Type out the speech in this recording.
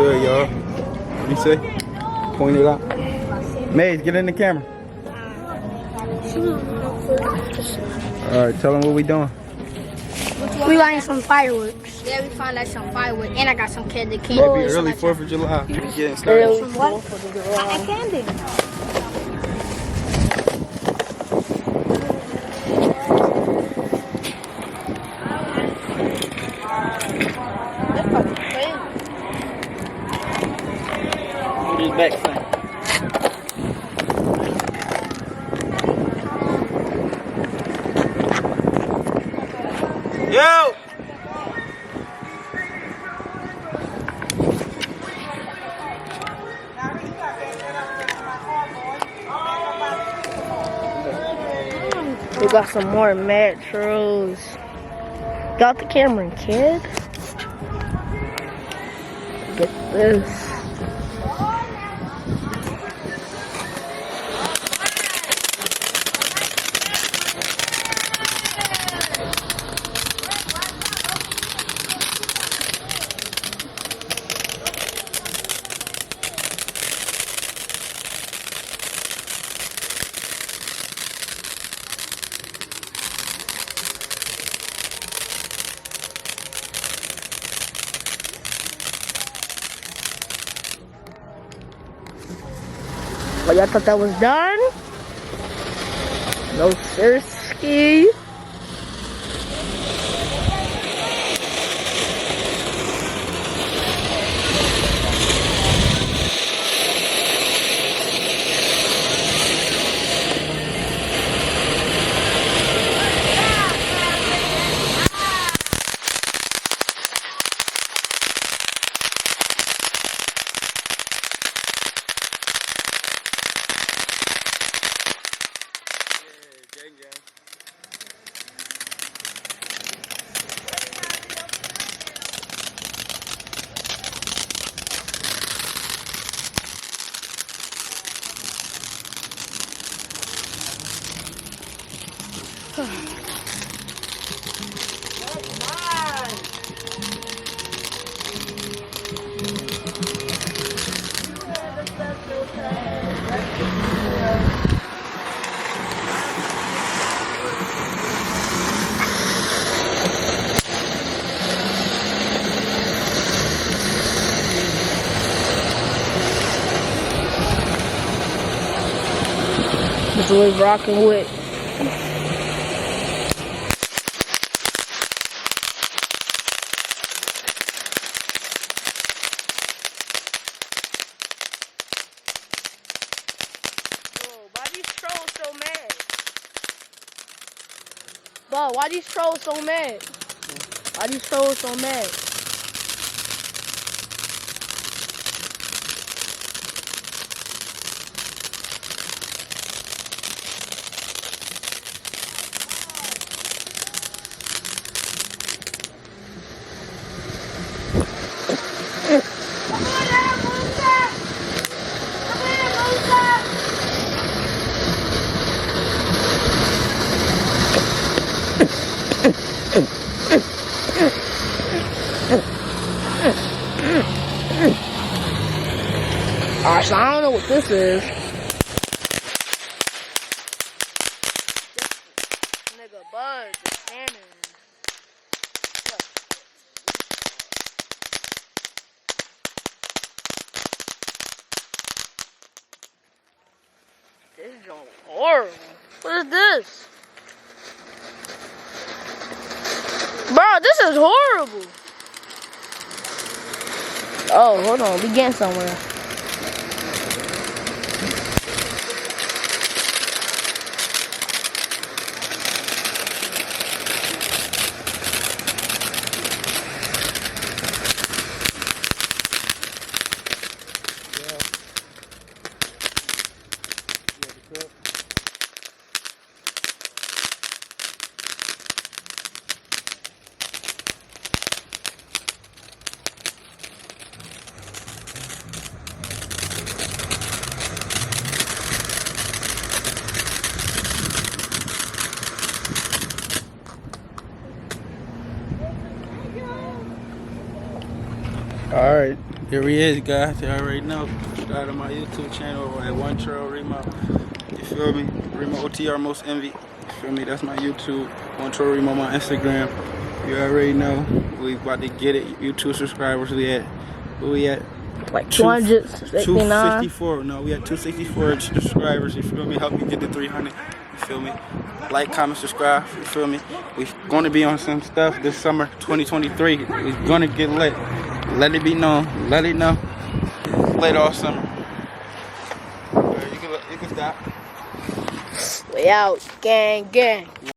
good, y'all. You see? Point it out. Maze, get in the camera. Alright, tell them what we doing. We lighting some fireworks. Yeah, we found out some fireworks, and I got some candy cane. Happy early 4th of July. We getting started. Early 4th of July. Candy. Put his back thing. Yo! We got some more metros. Got the camera, kid. Get this. Oh, y'all thought that was done? No, sirski. That's what we're rocking with. Bro, why these trolls so mad? Why these trolls so mad? Alright, so I don't know what this is. Nigga, Buzz is standing. This is horrible. What is this? Bro, this is horrible. Oh, hold on. We getting somewhere. Alright, here he is, guys. You already know. Started my YouTube channel at One Trail Remo. You feel me? Remo OTR Most Envy. You feel me? That's my YouTube. One Trail Remo, my Instagram. You already know. We about to get it. YouTube subscribers. We at Like 269. 264. No, we at 264 subscribers. You feel me? Help me get to 300. You feel me? Like, comment, subscribe. You feel me? We're going to be on some stuff this summer, 2023. We're going to get lit. Let it be known. Let it know. Late all summer. You can stop. We out, gang, gang.